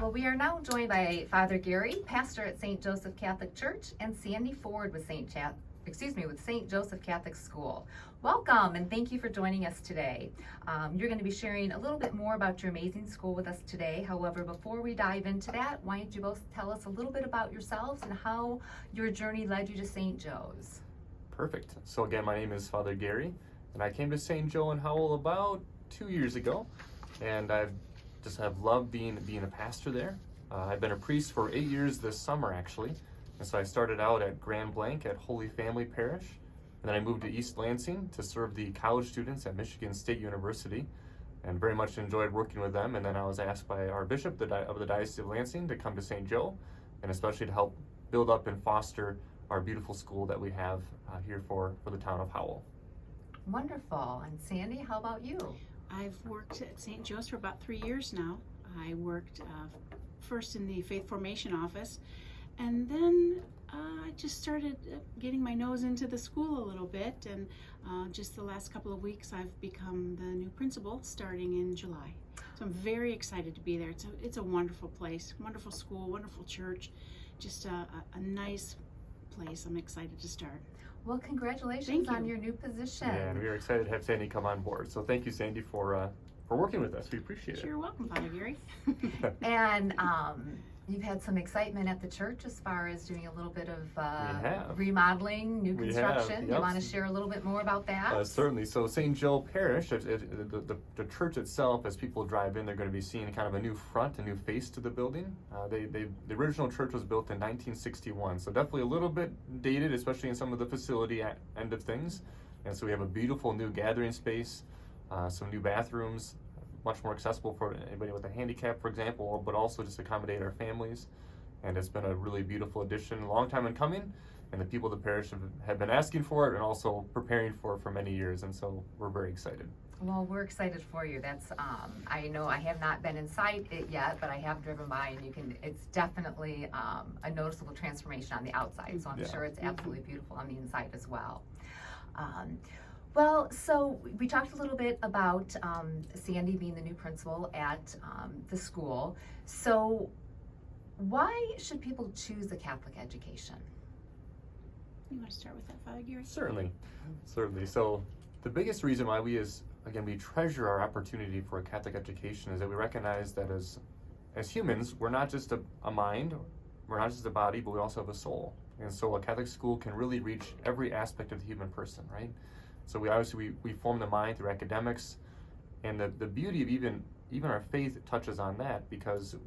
Well, we are now joined by Father Gary, pastor at St. Joseph Catholic Church, and Sandy Ford with St. Joseph Catholic School. Welcome, and thank you for joining us today. You're going to be sharing a little bit more about your amazing school with us today. However, before we dive into that, why don't you both tell us a little bit about yourselves and how your journey led you to St. Joe's? Perfect. So again, my name is Father Gary, and I came to St. Joe in Howell about 2 years ago, and I've loved being a pastor there. I've been a priest for 8 years this summer, actually. And so I started out at Grand Blanc at Holy Family Parish, and then I moved to East Lansing to serve the college students at Michigan State University, and very much enjoyed working with them. And then I was asked by our bishop of the Diocese of Lansing to come to St. Joe, and especially to help build up and foster our beautiful school that we have here for the town of Howell. Wonderful. And Sandy, how about you? I've worked at St. Joe's for about 3 years now. I worked first in the faith formation office, and then I just started getting my nose into the school a little bit, and just the last couple of weeks I've become the new principal starting in July. So I'm very excited to be there. It's a wonderful place, wonderful school, wonderful church, just a nice place. I'm excited to start. Well, congratulations on your new position. Yeah, and we are excited to have Sandy come on board. So thank you, Sandy, for working with us. We appreciate it. You're welcome, Father Gary. And you've had some excitement at the church as far as doing a little bit of remodeling, new construction. Yep. You want to share a little bit more about that? Certainly. So St. Joe Parish, the church itself, as people drive in, they're going to be seeing kind of a new front, a new face to the building. The original church was built in 1961, so definitely a little bit dated, especially in some of the facility end of things. And so we have a beautiful new gathering space, some new bathrooms, much more accessible for anybody with a handicap, for example, but also just accommodate our families. And it's been a really beautiful addition, a long time in coming, and the people of the parish have been asking for it and also preparing for many years, and so we're very excited. Well, we're excited for you. That's I know I have not been inside it yet, but I have driven by, and it's definitely a noticeable transformation on the outside, so I'm sure it's absolutely beautiful on the inside as well. Well, so we talked a little bit about Sandy being the new principal at the school. So why should people choose a Catholic education? You want to start with that, Father Gary? Certainly. So the biggest reason why we treasure our opportunity for a Catholic education is that we recognize that as humans, we're not just a mind, we're not just a body, but we also have a soul. And so a Catholic school can really reach every aspect of the human person, right? So we form the mind through academics, and the beauty of even our faith touches on that, because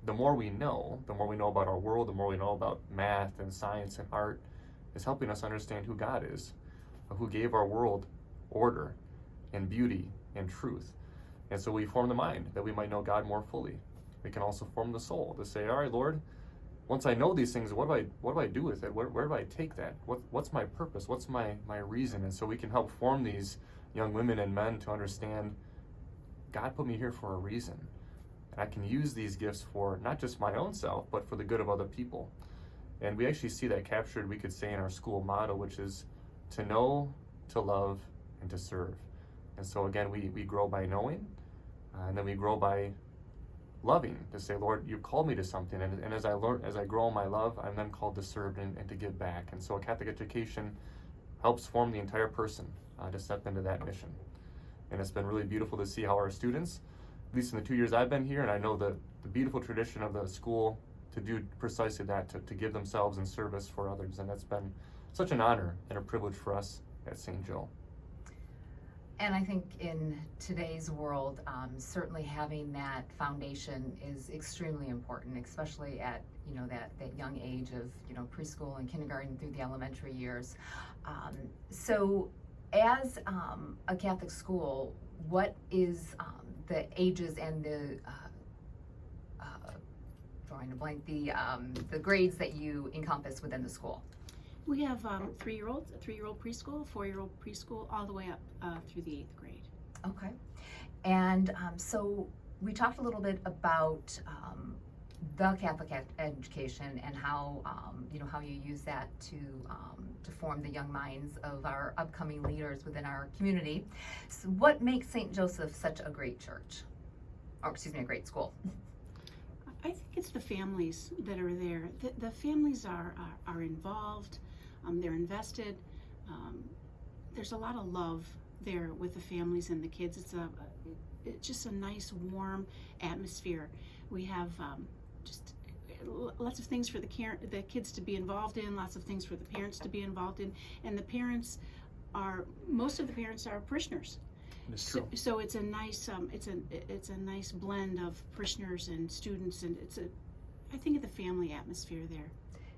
the more we know about our world, the more we know about math and science and art, is helping us understand who God is, who gave our world order and beauty and truth. And so we form the mind that we might know God more fully. We can also form the soul to say, all right, Lord, once I know these things, what do I do with it? Where do I take that? What's my purpose? What's my reason? And so we can help form these young women and men to understand God put me here for a reason. And I can use these gifts for not just my own self, but for the good of other people. And we actually see that captured, we could say, in our school motto, which is to know, to love, and to serve. And so again, we grow by knowing, and then we grow by loving, to say, Lord, you've called me to something, and as I grow in my love, I'm then called to serve and to give back. And so a Catholic education helps form the entire person to step into that mission. And it's been really beautiful to see how our students, at least in the 2 years I've been here, and I know the beautiful tradition of the school to do precisely that, to give themselves in service for others. And that's been such an honor and a privilege for us at St. Joe. And I think in today's world, certainly having that foundation is extremely important, especially at that young age of preschool and kindergarten through the elementary years. So, as a Catholic school, what is the ages and the drawing a blank, the grades that you encompass within the school? We have 3-year-olds, a 3-year-old preschool, a 4-year-old preschool, all the way up through the 8th grade. Okay. And so we talked a little bit about the Catholic education and how how you use that to form the young minds of our upcoming leaders within our community. So what makes St. Joseph such a great church? Or excuse me, a great school? I think it's the families that are there. The families are involved. They're invested. There's a lot of love there with the families and the kids. It's just a nice, warm atmosphere. We have just lots of things for the kids to be involved in, lots of things for the parents to be involved in, and most of the parents are parishioners. It's true. So it's a nice it's a nice blend of parishioners and students, and I think the family atmosphere there.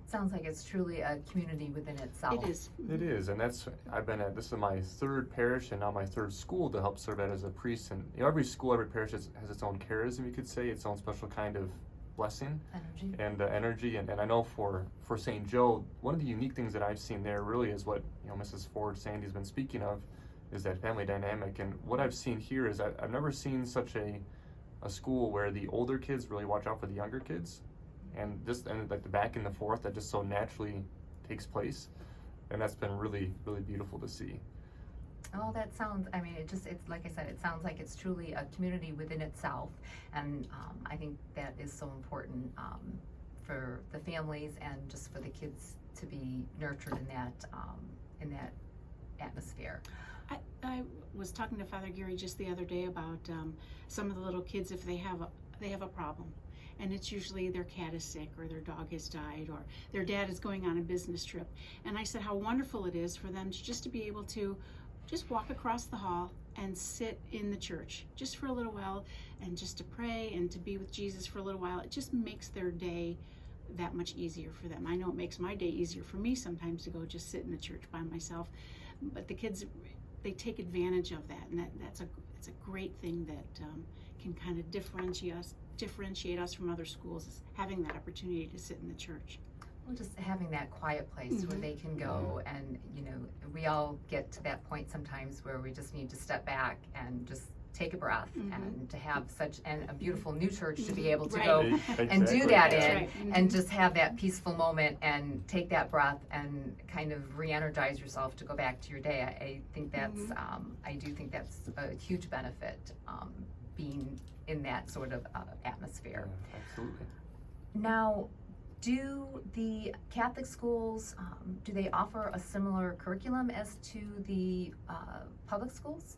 Sounds like it's truly a community within itself. It is. It is, and this is my third parish and now my third school to help serve as a priest. And every school, every parish has its own charism, you could say, its own special kind of blessing and energy. And I know for St. Joe, one of the unique things that I've seen there really is what Mrs. Ford, Sandy's been speaking of, is that family dynamic. And what I've seen here is I've never seen such a school where the older kids really watch out for the younger kids. And like the back and the forth that just so naturally takes place, and that's been really, really beautiful to see. Oh, that sounds, it's like I said, it sounds like it's truly a community within itself, and I think that is so important for the families and just for the kids to be nurtured in that atmosphere. I was talking to Father Gary just the other day about some of the little kids, if they have a problem. And it's usually their cat is sick, or their dog has died, or their dad is going on a business trip. And I said how wonderful it is for them to be able to just walk across the hall and sit in the church just for a little while, and just to pray and to be with Jesus for a little while. It just makes their day that much easier for them. I know it makes my day easier for me sometimes to go just sit in the church by myself. But the kids, they take advantage of that, and it's a great thing that can kind of differentiate us from other schools, is having that opportunity to sit in the church. Well, just having that quiet place where they can go, and we all get to that point sometimes where we just need to step back and just take a breath, and to have such a beautiful new church to be able to go and do that in, and just have that peaceful moment and take that breath and kind of re-energize yourself to go back to your day. I think that's I do think that's a huge benefit, being in that sort of atmosphere. Yeah, absolutely. Now, do the Catholic schools, do they offer a similar curriculum as to the public schools?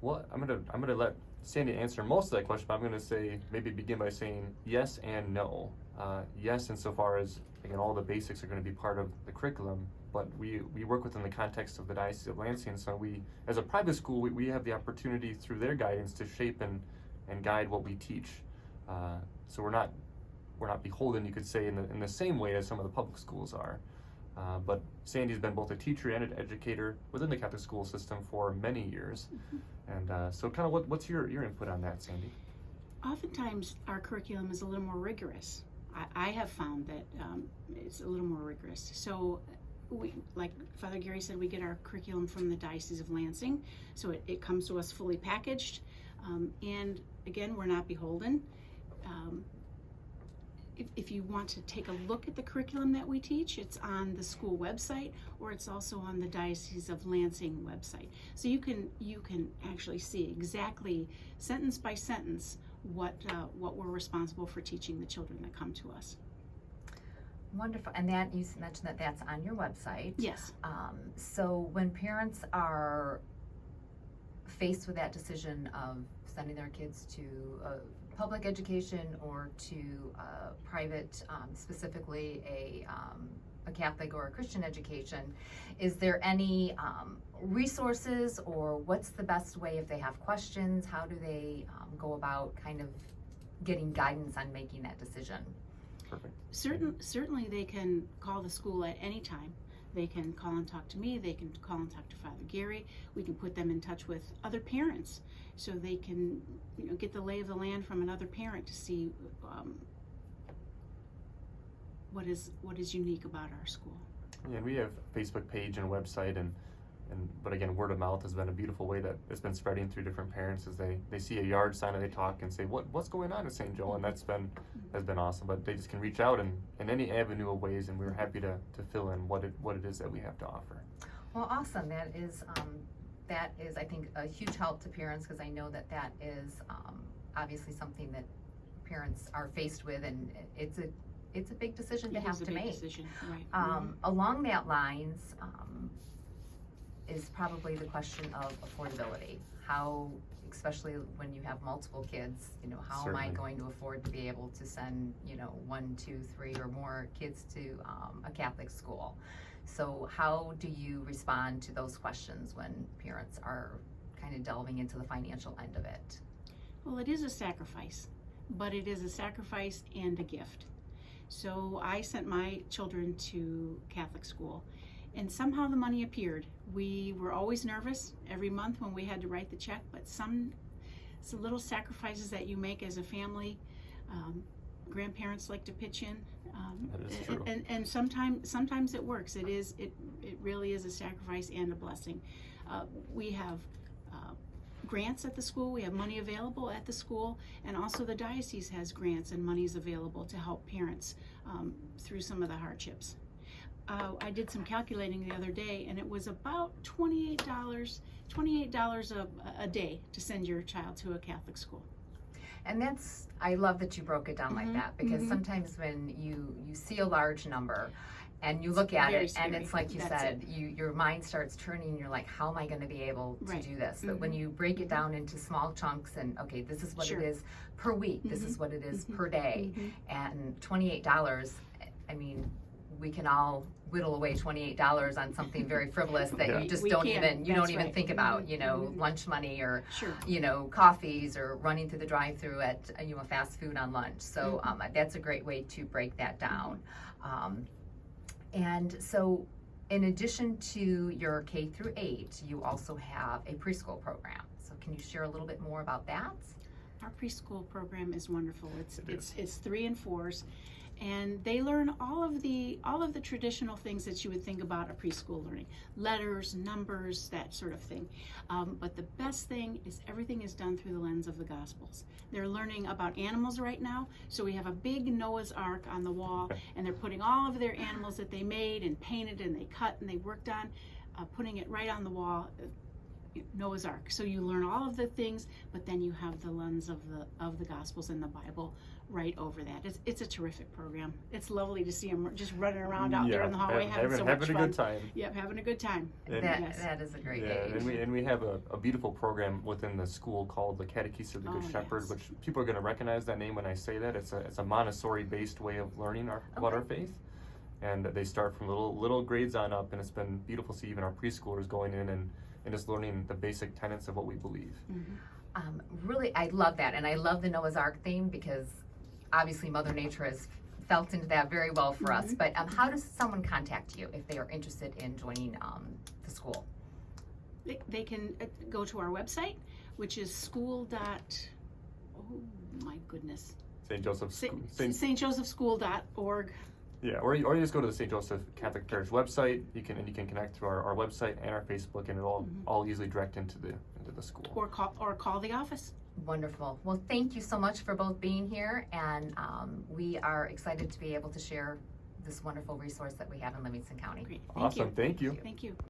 Well, I'm gonna let Sandy answer most of that question, but I'm gonna begin by saying yes and no. Yes, insofar as, again, all the basics are gonna be part of the curriculum, but we work within the context of the Diocese of Lansing, so we, as a private school, we have the opportunity through their guidance to shape and guide what we teach. So we're not beholden, you could say, in the same way as some of the public schools are. But Sandy's been both a teacher and an educator within the Catholic school system for many years. And so kind of what's your input on that, Sandy? Oftentimes our curriculum is a little more rigorous. I have found that it's a little more rigorous. So we, like Father Gary said, we get our curriculum from the Diocese of Lansing. So it comes to us fully packaged. And again, we're not beholden. If you want to take a look at the curriculum that we teach, it's on the school website, or it's also on the Diocese of Lansing website. So you can actually see exactly, sentence by sentence, what we're responsible for teaching the children that come to us. Wonderful. And that, you mentioned that that's on your website. Yes. So when parents are faced with that decision of sending their kids to public education or to private, specifically a Catholic or a Christian education, is there any resources, or what's the best way if they have questions? How do they go about kind of getting guidance on making that decision? Perfect. Certainly they can call the school at any time. They can call and talk to me. They can call and talk to Father Gary. We can put them in touch with other parents, so they can, get the lay of the land from another parent to see what is unique about our school. Yeah, and we have a Facebook page and a website, but again, word of mouth has been a beautiful way that it's been spreading through different parents as they see a yard sign and they talk and say what's going on at St. Joe, and has been awesome. But they just can reach out in any avenue of ways, and we're happy to fill in what it is that we have to offer. Well, awesome. That is I think a huge help to parents, because I know that is obviously something that parents are faced with, and it's a big decision to have to make. Decision, right. Along that lines, is probably the question of affordability. How, especially when you have multiple kids, you know, how am I Certainly. going to afford to be able to send, you know, 1, 2, 3 or more kids to a Catholic school? So how do you respond to those questions when parents are kind of delving into the financial end of it? Well, it is a sacrifice, but it is a sacrifice and a gift. So I sent my children to Catholic school, and somehow the money appeared. We were always nervous every month when we had to write the check, but some little sacrifices that you make as a family, grandparents like to pitch in, That is true. and sometimes it works. It really is a sacrifice and a blessing. We have grants at the school. We have money available at the school, and also the diocese has grants and monies available to help parents through some of the hardships. I did some calculating the other day, and it was about $28 a day to send your child to a Catholic school. And I love that you broke it down like that, because sometimes when you see a large number and you look at very it and scary. it's like you That's said, your mind starts turning and you're like, how am I going to be able to Right. do this? But when you break it down into small chunks and, okay, this is what Sure. it is per week, this is what it is per day, and $28, I mean, we can all whittle away $28 on something very frivolous that Yeah. you just We don't can. even, you That's don't even right. think about, you know, lunch money or Sure. you know, coffees or running through the drive-through at, you know, fast food on lunch. So that's a great way to break that down. And so in addition to your K through 8, you also have a preschool program. So can you share a little bit more about that? Our preschool program is wonderful. It is. It's 3 and 4s, and they learn all of the traditional things that you would think about a preschool learning: letters, numbers, that sort of thing. But the best thing is everything is done through the lens of the Gospels. They're learning about animals right now, so we have a big Noah's Ark on the wall, and they're putting all of their animals that they made and painted and they cut and they worked on, putting it right on the wall. Noah's Ark. So you learn all of the things, but then you have the lens of the Gospels and the Bible right over that. It's a terrific program. It's lovely to see them just running around out there in the hallway having so much having fun. a good time. Yep, having a good time. And- That is a great age. and we have a beautiful program within the school called the Catechism of the Good Oh, Shepherd, yes. which people are going to recognize that name when I say that. It's a Montessori-based way of learning about our faith, and they start from little grades on up. And it's been beautiful to see even our preschoolers going in and just learning the basic tenets of what we believe. Really, I love that, and I love the Noah's Ark theme because obviously Mother Nature has felt into that very well for us. But how does someone contact you if they are interested in joining the school? They can go to our website, which is oh my goodness, St. Joseph's School. stjosephschool.org. Yeah, or you just go to the St. Joseph Catholic Parish website. You can connect through our website and our Facebook, and it'll all easily direct into the school. Or call the office. Wonderful. Well, thank you so much for both being here, and we are excited to be able to share this wonderful resource that we have in Livingston County. Great. Awesome, thank you. Thank you.